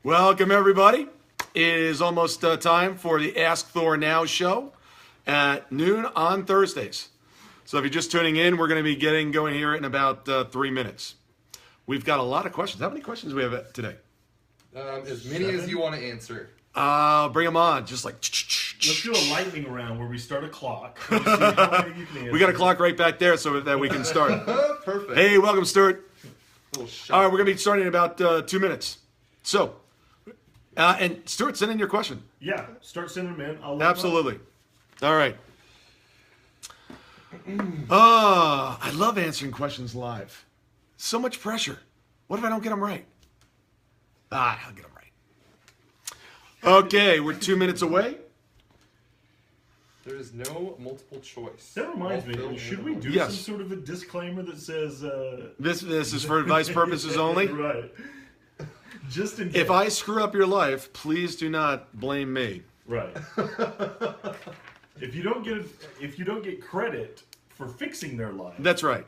Welcome, everybody. It is almost time for the Ask Thor Now show at noon on Thursdays. So if you're just tuning in, we're going to be getting going here in about 3 minutes. We've got a lot of questions. How many questions do we have today? As many as you want to answer. Bring them on. Just like... Let's do a lightning round where we start a clock. And see how many you can answer. We got a clock right back there so that we can start. Perfect. Hey, welcome, Stuart. All All right, we're going to be starting in about 2 minutes. So... and Stuart, send in your question. Yeah, start sending them in. I'll Absolutely. All right. I love answering questions live. So much pressure. What if I don't get them right? I'll get them right. Okay, we're 2 minutes away. There is no multiple choice. That reminds me, should we do some sort of a disclaimer that says... This is for advice purposes only? Right. Just in case. If I screw up your life, please do not blame me. Right. If you don't get credit for fixing their life. That's right.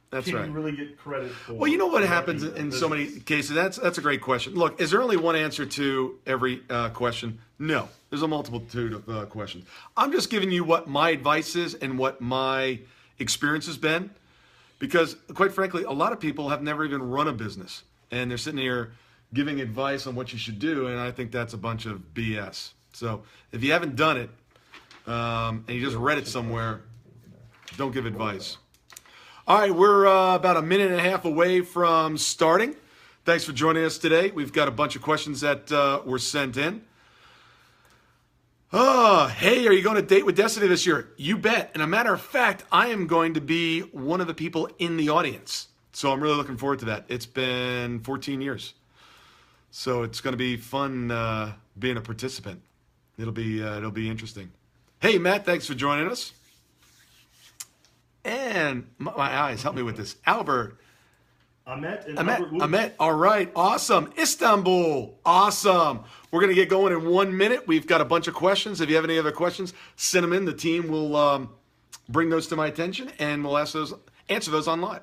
That's can right. you really get credit for? Well, you know what happens in so many cases? That's a great question. Look, is there only one answer to every question? No. There's a multitude of questions. I'm just giving you what my advice is and what my experience has been. Because, quite frankly, a lot of people have never even run a business. And they're sitting here giving advice on what you should do, and I think that's a bunch of BS. So if you haven't done it, and you just read it somewhere, don't give advice. All right, we're about a minute and a half away from starting. Thanks for joining us today. We've got a bunch of questions that were sent in. Hey, are you going to Date with Destiny this year? You bet. And a matter of fact, I am going to be one of the people in the audience. So I'm really looking forward to that. It's been 14 years. So it's going to be fun being a participant. It'll be interesting. Hey, Matt, thanks for joining us. And my eyes, help me with this. Albert. Ahmet. All right. Awesome. Istanbul. Awesome. We're going to get going in 1 minute. We've got a bunch of questions. If you have any other questions, send them in. The team will bring those to my attention, and we'll answer those online.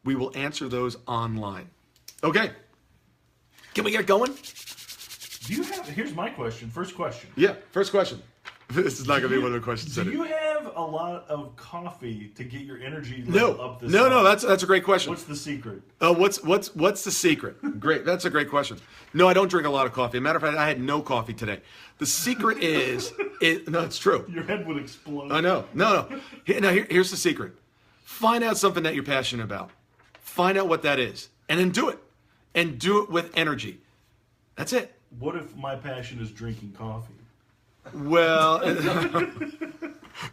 We will answer those online. Okay. Can we get going? Here's my question. First question. Yeah, first question. This is not going to be one of the questions. Do you have a lot of coffee to get your energy level up this No, that's a great question. What's the secret? What's the secret? Great, that's a great question. No, I don't drink a lot of coffee. As a matter of fact, I had no coffee today. The secret is, no, it's true. Your head would explode. I know. No. Here's the secret. Find out something that you're passionate about. Find out what that is, and then do it. And do it with energy. That's it. What if my passion is drinking coffee? Well,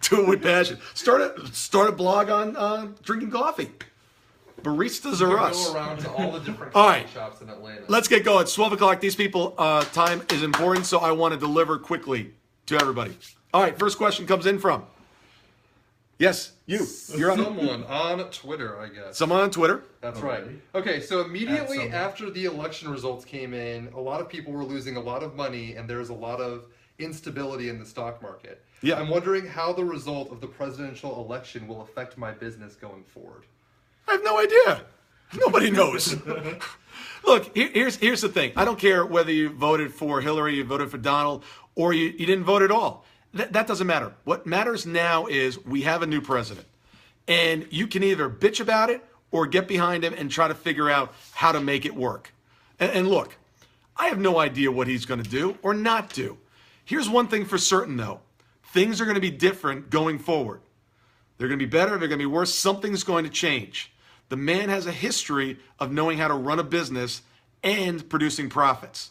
do it with passion. Start a blog on drinking coffee. Baristas are us. Go around to all the different coffee shops in Atlanta. Let's get going. It's 12 o'clock. These people, time is important, so I want to deliver quickly to everybody. All right, first question comes in from... Yes, you're on. Someone on Twitter, I guess. Someone on Twitter. That's right. Okay, so immediately after the election results came in, a lot of people were losing a lot of money, and there was a lot of instability in the stock market. Yeah. I'm wondering how the result of the presidential election will affect my business going forward. I have no idea. Nobody knows. Look, here's the thing. I don't care whether you voted for Hillary, you voted for Donald, or you didn't vote at all. That doesn't matter. What matters now is we have a new president. And you can either bitch about it or get behind him and try to figure out how to make it work. And look, I have no idea what he's going to do or not do. Here's one thing for certain, though. Things are going to be different going forward. They're going to be better. They're going to be worse. Something's going to change. The man has a history of knowing how to run a business and producing profits.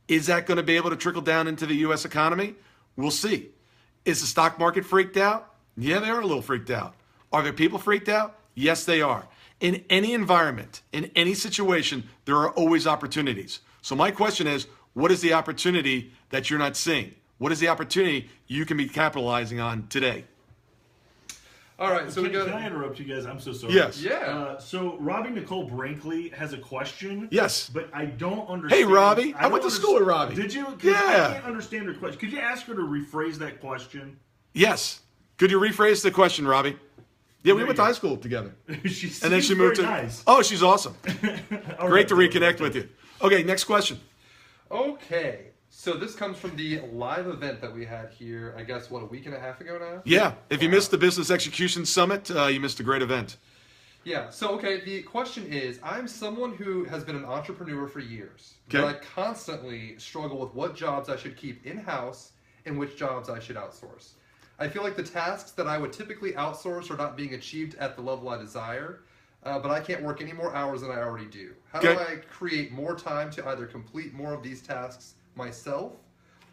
Is that going to be able to trickle down into the U.S. economy? We'll see. Is the stock market freaked out? Yeah, they are a little freaked out. Are there people freaked out? Yes, they are. In any environment, in any situation, there are always opportunities. So my question is, what is the opportunity that you're not seeing? What is the opportunity you can be capitalizing on today? All right, so can I interrupt you guys? I'm so sorry. Yes. Yeah. So Robbie Nicole Brinkley has a question. Yes. But I don't understand. Hey, Robbie. I went to school with Robbie. Did you? Yeah. I can't understand her question. Could you ask her to rephrase that question? Yes. Could you rephrase the question, Robbie? Yeah, we went to high school together. And then she moved to. Nice. Oh, she's awesome. All Great to reconnect with you. Okay, next question. Okay. So this comes from the live event that we had here, I guess, what, a week and a half ago now? Yeah. If you missed the Business Execution Summit, you missed a great event. Yeah. So, okay, the question is, I'm someone who has been an entrepreneur for years. Okay. But I constantly struggle with what jobs I should keep in-house and which jobs I should outsource. I feel like the tasks that I would typically outsource are not being achieved at the level I desire, but I can't work any more hours than I already do. How do I create more time to either complete more of these tasks myself,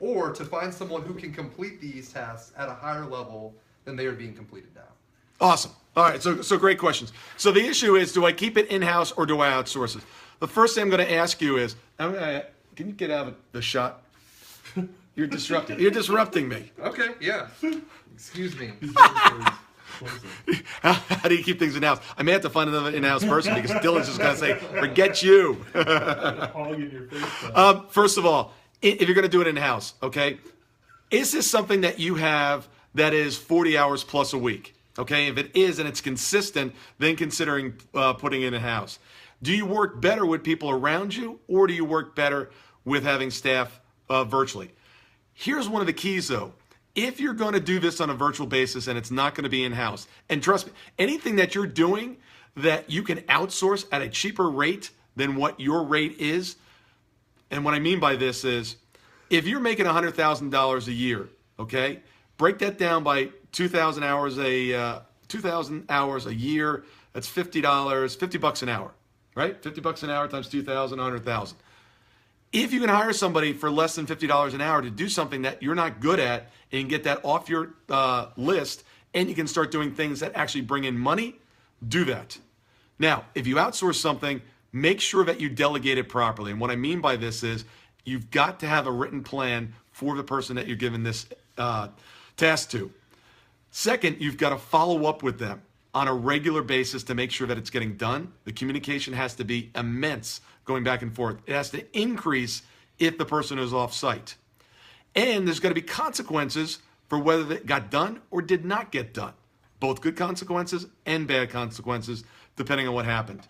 or to find someone who can complete these tasks at a higher level than they are being completed now? Awesome. All right, so great questions. So the issue is, do I keep it in-house or do I outsource it? The first thing I'm going to ask you is, can you get out of the shot? You're disrupting. You're disrupting me. Okay, yeah. Excuse me. How do you keep things in-house? I may have to find another in-house person because Dylan's just going to say, forget you. Hog in your face. First of all, if you're going to do it in-house, okay, is this something that you have that is 40 hours plus a week? Okay, if it is and it's consistent, then considering putting it in-house. Do you work better with people around you, or do you work better with having staff virtually? Here's one of the keys, though. If you're going to do this on a virtual basis and it's not going to be in-house, and trust me, anything that you're doing that you can outsource at a cheaper rate than what your rate is, and what I mean by this is, if you're making $100,000 a year, okay, break that down by 2,000 hours a year. That's $50, $50 an hour, right? $50 an hour times 2,000, 100,000. If you can hire somebody for less than $50 an hour to do something that you're not good at, and you can get that off your list, and you can start doing things that actually bring in money, do that. Now, if you outsource something, make sure that you delegate it properly. And what I mean by this is, you've got to have a written plan for the person that you're giving this task to. Second, you've got to follow up with them on a regular basis to make sure that it's getting done. The communication has to be immense going back and forth. It has to increase if the person is off site. And there's got to be consequences for whether it got done or did not get done. Both good consequences and bad consequences, depending on what happened.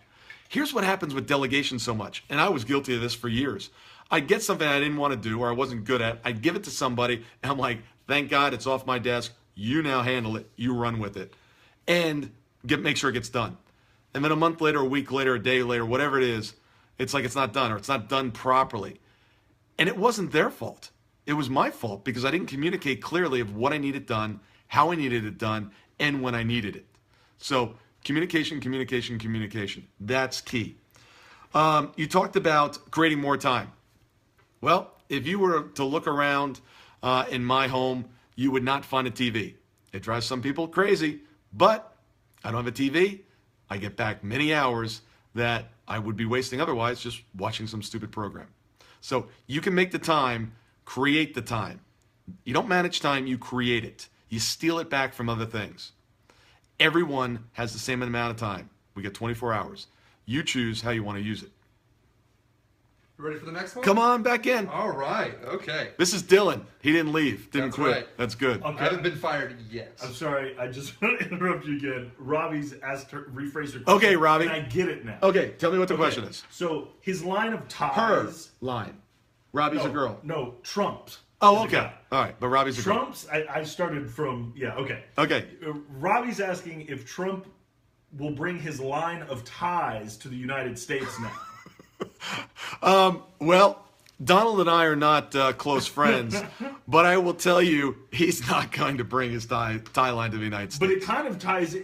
Here's what happens with delegation so much, and I was guilty of this for years. I'd get something I didn't want to do or I wasn't good at. I'd give it to somebody, and I'm like, thank God it's off my desk. You now handle it. You run with it. And make sure it gets done. And then a month later, a week later, a day later, whatever it is, it's like it's not done or it's not done properly. And it wasn't their fault. It was my fault because I didn't communicate clearly of what I needed done, how I needed it done, and when I needed it. So communication, communication, communication. That's key. You talked about creating more time. Well, if you were to look around in my home, you would not find a TV. It drives some people crazy, but I don't have a TV. I get back many hours that I would be wasting otherwise just watching some stupid program. So you can make the time, create the time. You don't manage time, you create it. You steal it back from other things. Everyone has the same amount of time. We get 24 hours. You choose how you want to use it. You ready for the next one? Come on, back in. All right, okay. This is Dylan. He didn't leave, didn't That's quit. right. That's good. Okay. I haven't been fired yet. I'm sorry, I just want to interrupt you again. Robbie's asked her, rephrased her question. Okay, Robbie. And I get it now. Okay, tell me what the question is. So his line of Her ties. line. Robbie's a girl. No, Trump's. Oh, is a okay. guy. All right, but Robbie's a girl. Trump's, I started from, yeah, okay. Okay. Robbie's asking if Trump will bring his line of ties to the United States now. Well, Donald and I are not close friends, but I will tell you, he's not going to bring his tie line to the United States. But it kind of ties,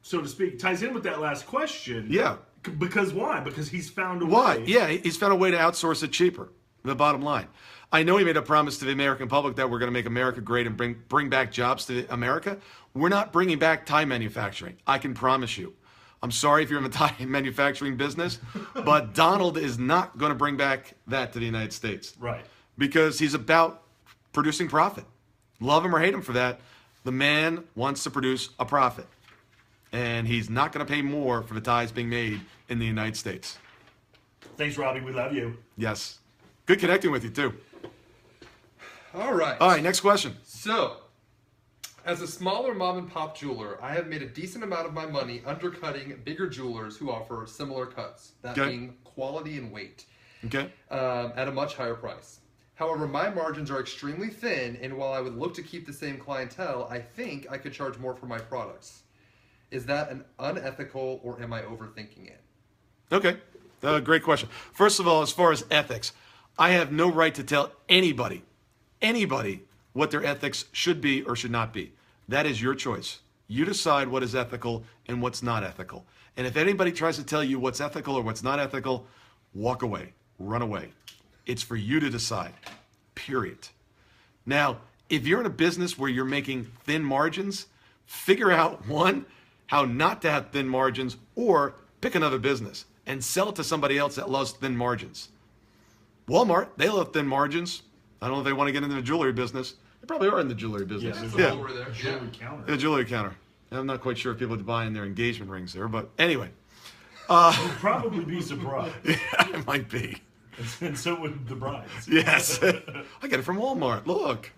so to speak, ties in with that last question. Yeah. Because why? Because he's found a Why? way. Yeah, he's found a way to outsource it cheaper. The bottom line. I know he made a promise to the American public that we're going to make America great and bring back jobs to America. We're not bringing back tie manufacturing. I can promise you. I'm sorry if you're in the tie manufacturing business, but Donald is not going to bring back that to the United States. Right. Because he's about producing profit. Love him or hate him for that, the man wants to produce a profit. And he's not going to pay more for the ties being made in the United States. Thanks, Robbie. We love you. Yes. Good connecting with you, too. All right. All right, next question. So, as a smaller mom and pop jeweler, I have made a decent amount of my money undercutting bigger jewelers who offer similar cuts, that Okay. being quality and weight. Okay. At a much higher price. However, my margins are extremely thin, and while I would look to keep the same clientele, I think I could charge more for my products. Is that an unethical, or am I overthinking it? Okay. Great question. First of all, as far as ethics, I have no right to tell anybody, what their ethics should be or should not be. That is your choice. You decide what is ethical and what's not ethical. And if anybody tries to tell you what's ethical or what's not ethical, walk away, run away. It's for you to decide, period. Now, if you're in a business where you're making thin margins, figure out, one, how not to have thin margins, or pick another business and sell it to somebody else that loves thin margins. Walmart, they love thin margins. I don't know if they want to get into the jewelry business. They probably are in the jewelry business. there's a hole over there. jewelry counter. The jewelry counter. I'm not quite sure if people are buying their engagement rings there, but anyway. You'll probably be surprised. Yeah, it might be. And so would the brides. Yes. I got it from Walmart. Look.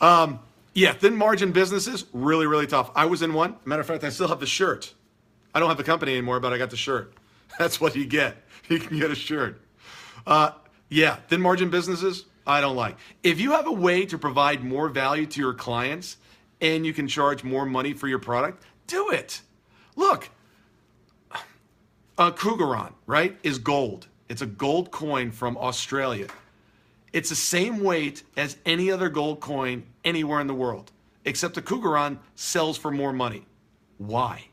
Yeah, thin margin businesses, really, really tough. I was in one. Matter of fact, I still have the shirt. I don't have the company anymore, but I got the shirt. That's what you get. You can get a shirt. Yeah, thin margin businesses, I don't like. If you have a way to provide more value to your clients and you can charge more money for your product, do it. Look, Krugerrand, right, is gold. It's a gold coin from Australia. It's the same weight as any other gold coin anywhere in the world, except the Krugerrand sells for more money. Why?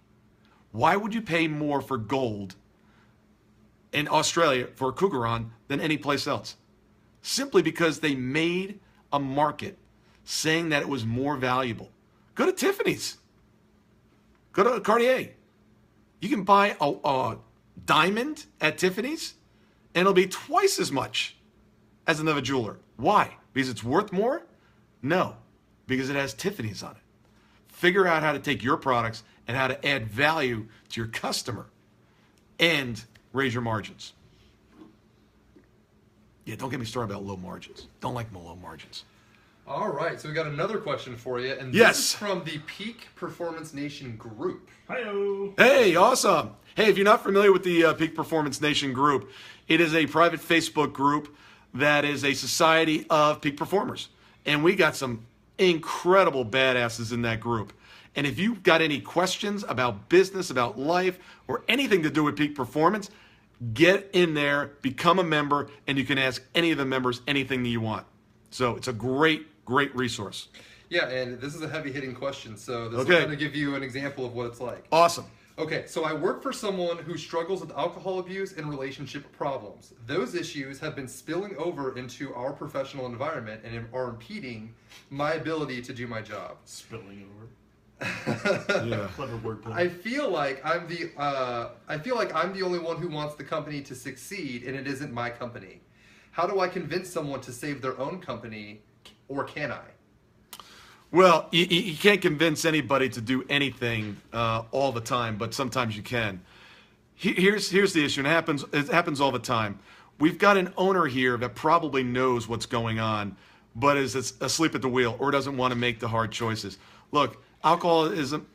Why would you pay more for gold in Australia for Krugerrand than any place else? Simply because they made a market saying that it was more valuable. Go to Tiffany's. Go to Cartier. You can buy a diamond at Tiffany's and it'll be twice as much as another jeweler. Why? Because it's worth more? No, because it has Tiffany's on it. Figure out how to take your products and how to add value to your customer and raise your margins. Yeah, don't get me started about low margins. Don't like low margins. All right, so we got another question for you, and this Yes. is from the Peak Performance Nation group. Hi-yo. Hey, awesome. Hey, if you're not familiar with the Peak Performance Nation group, it is a private Facebook group that is a society of peak performers. And we got some incredible badasses in that group. And if you've got any questions about business, about life, or anything to do with peak performance, get in there, become a member, and you can ask any of the members anything that you want. So it's a great resource. Yeah, and this is a heavy-hitting question, so this Okay. is going to give you an example of what it's like. Awesome. Okay, so I work for someone who struggles with alcohol abuse and relationship problems. Those issues have been spilling over into our professional environment and are impeding my ability to do my job. Spilling over. Yeah. Clever wordplay. I feel like I'm the only one who wants the company to succeed, and it isn't my company. How do I convince someone to save their own company, or can I? Well, you can't convince anybody to do anything all the time, but sometimes you can. Here's the issue, and it happens all the time. We've got an owner here that probably knows what's going on, but is asleep at the wheel or doesn't want to make the hard choices. Look, alcoholism,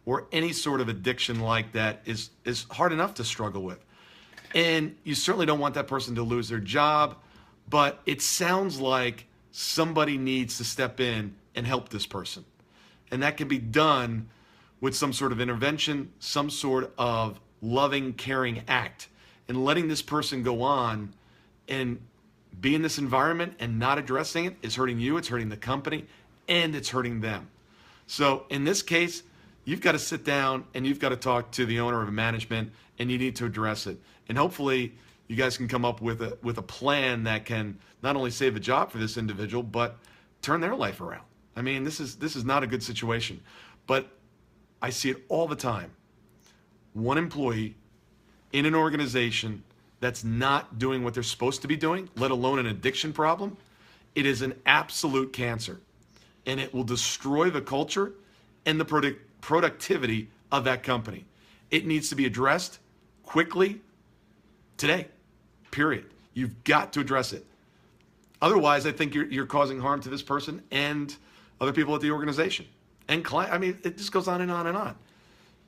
or any sort of addiction like that is hard enough to struggle with. And you certainly don't want that person to lose their job, but it sounds like somebody needs to step in and help this person. And that can be done with some sort of intervention, some sort of loving, caring act. And letting this person go on and be in this environment and not addressing it is hurting you, it's hurting the company, and it's hurting them. So in this case, you've got to sit down and you've got to talk to the owner of management, and you need to address it. And hopefully you guys can come up with a plan that can not only save the job for this individual, but turn their life around. I mean, this is not a good situation, but I see it all the time. One employee in an organization that's not doing what they're supposed to be doing, let alone an addiction problem, it is an absolute cancer. And it will destroy the culture and the productivity of that company. It needs to be addressed quickly today, period. You've got to address it. Otherwise, I think you're causing harm to this person and other people at the organization. And client, I mean, it just goes on and on and on.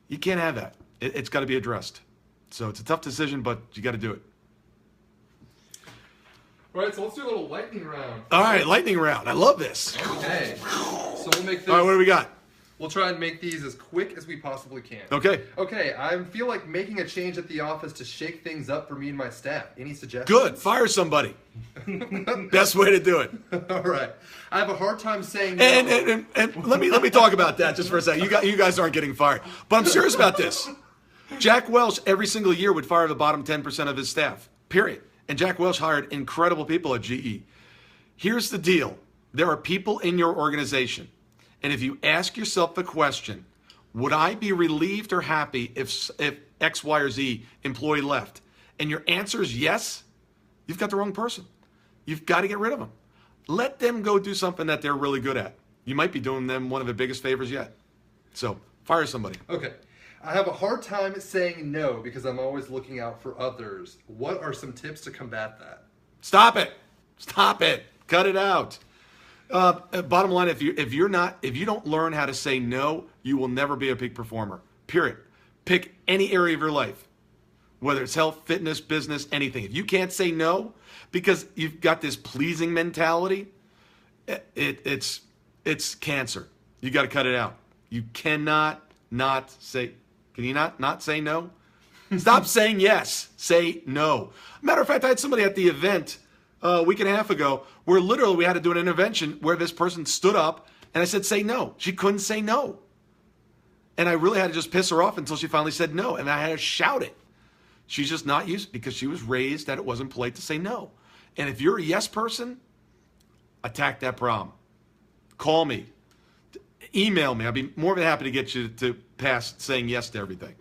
You can't have that. It's got to be addressed. So it's a tough decision, but you got to do it. All right, so let's do a little lightning round. All right, lightning round. I love this. Okay. So we'll make this. All right, what do we got? We'll try and make these as quick as we possibly can. Okay. Okay, I feel like making a change at the office to shake things up for me and my staff. Any suggestions? Good. Fire somebody. Best way to do it. All right. I have a hard time saying no. And let me talk about that just for a second. You guys aren't getting fired, but I'm serious about this. Jack Welch every single year would fire the bottom 10% of his staff. Period. And Jack Welch hired incredible people at GE. Here's the deal. There are people in your organization, and if you ask yourself the question, would I be relieved or happy if X, Y, or Z employee left? And your answer is yes, you've got the wrong person. You've got to get rid of them. Let them go do something that they're really good at. You might be doing them one of the biggest favors yet. So fire somebody. Okay. I have a hard time saying no because I'm always looking out for others. What are some tips to combat that? Stop it. Stop it. Cut it out. Bottom line, if you don't learn how to say no, you will never be a peak performer. Period. Pick any area of your life, whether it's health, fitness, business, anything. If you can't say no because you've got this pleasing mentality, it's cancer. You got to cut it out. You cannot not say. Can you not say no? Stop saying yes. Say no. Matter of fact, I had somebody at the event a week and a half ago where literally we had to do an intervention where this person stood up and I said, say no. She couldn't say no. And I really had to just piss her off until she finally said no. And I had to shout it. She's just not used because she was raised that it wasn't polite to say no. And if you're a yes person, attack that problem. Call me. Email me. I'd be more than happy to get you to pass saying yes to everything.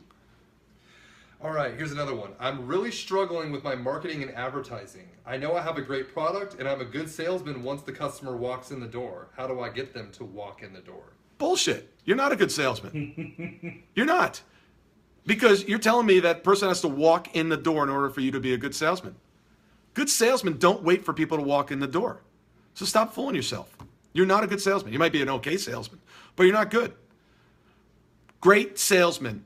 All right, here's another one. I'm really struggling with my marketing and advertising. I know I have a great product and I'm a good salesman once the customer walks in the door. How do I get them to walk in the door? Bullshit. You're not a good salesman. You're not. Because you're telling me that person has to walk in the door in order for you to be a good salesman. Good salesmen don't wait for people to walk in the door. So stop fooling yourself. You're not a good salesman. You might be an okay salesman, but you're not good. Great salesmen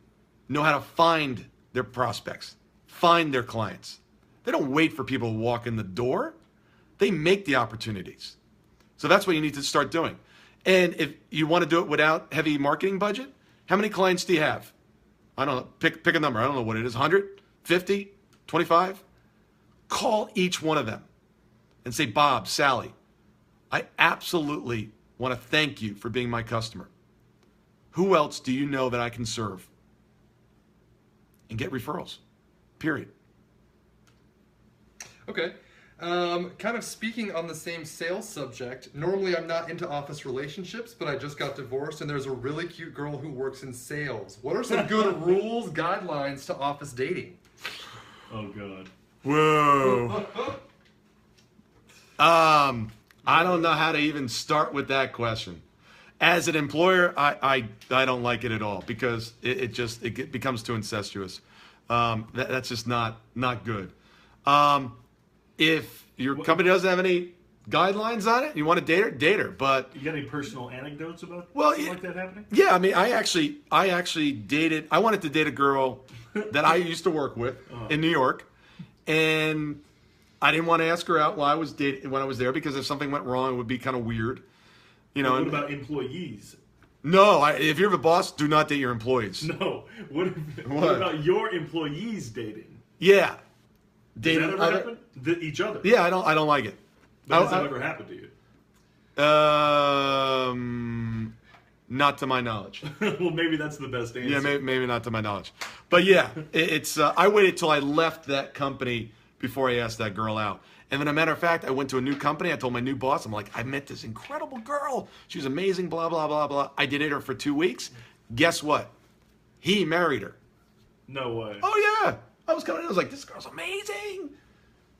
know how to find their prospects, find their clients. They don't wait for people to walk in the door. They make the opportunities. So that's what you need to start doing. And if you want to do it without heavy marketing budget, how many clients do you have? I don't know. Pick a number. I don't know what it is. 100? 50? 25? Call each one of them and say, Bob, Sally, I absolutely want to thank you for being my customer. Who else do you know that I can serve? And get referrals. Period. Okay. Kind of speaking on the same sales subject, normally I'm not into office relationships, but I just got divorced and there's a really cute girl who works in sales. What are some good rules, guidelines to office dating? Oh, God. Whoa. I don't know how to even start with that question. As an employer, I don't like it at all because it becomes too incestuous. That's just not good. If your company doesn't have any guidelines on it, you want to date her. But you got any personal anecdotes about something like that happening? Yeah, I mean, I actually dated. I wanted to date a girl that I used to work with in New York, and I didn't want to ask her out while I was dating when I was there because if something went wrong, it would be kind of weird. You know. What about employees? No, if you're the boss, do not date your employees. No. What about your employees dating? Yeah. Does that ever happen? Each other? Yeah, I don't like it. But has that ever happened to you? Not to my knowledge. Well, maybe that's the best answer. Yeah, maybe not to my knowledge. But yeah, it's. I waited till I left that company before I asked that girl out. And then, as a matter of fact, I went to a new company. I told my new boss, I'm like, I met this incredible girl. She was amazing, blah, blah, blah, blah. I dated her for 2 weeks. Guess what? He married her. No way. Oh, yeah. I was coming in. I was like, this girl's amazing.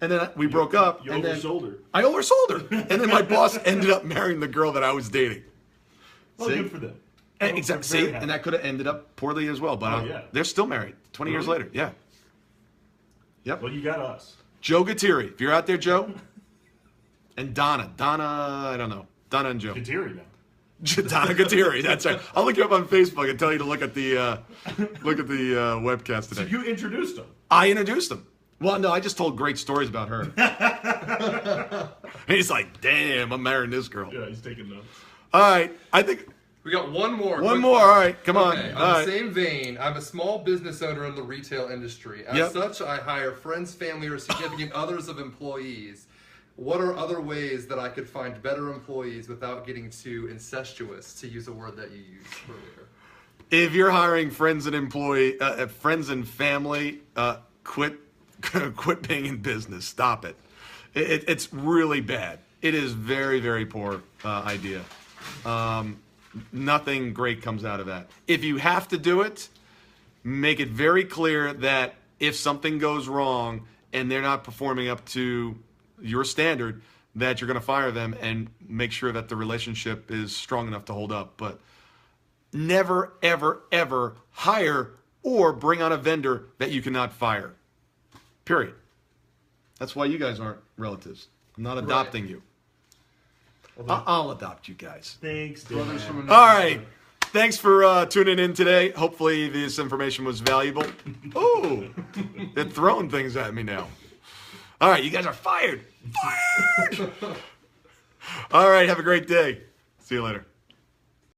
And then we broke up. You oversold her. I oversold her. And then my boss ended up marrying the girl that I was dating. Well, good for them. Exactly. See, and that could have ended up poorly as well. But they're still married 20 years later. Yeah. Yep. Well, you got us. Joe Gattiri. If you're out there, Joe. And Donna, I don't know. Donna and Joe. Gattiri now. Donna Gattiri, that's right. I'll look you up on Facebook and tell you to look at the webcast today. So you introduced them. I introduced them. Well, no, I just told great stories about her. He's like, damn, I'm marrying this girl. Yeah, he's taking notes. All right, I think We got one more. one quick more. fire. All right, come on. Okay, All on right. the same vein, I'm a small business owner in the retail industry. As Yep. such, I hire friends, family, or significant others of employees. What are other ways that I could find better employees without getting too incestuous, to use a word that you used earlier? If you're hiring friends and friends and family, quit being in business. Stop it. It's really bad. It is very, very poor idea. Nothing great comes out of that. If you have to do it, make it very clear that if something goes wrong and they're not performing up to your standard, that you're going to fire them, and make sure that the relationship is strong enough to hold up. But never, ever, ever hire or bring on a vendor that you cannot fire. Period. That's why you guys aren't relatives. I'm not adopting you. I'll adopt you guys. Thanks, Brothers Dad. from another All right. Thanks for tuning in today. Hopefully this information was valuable. Ooh, they're throwing things at me now. All right, you guys are fired. Fired! All right, have a great day. See you later.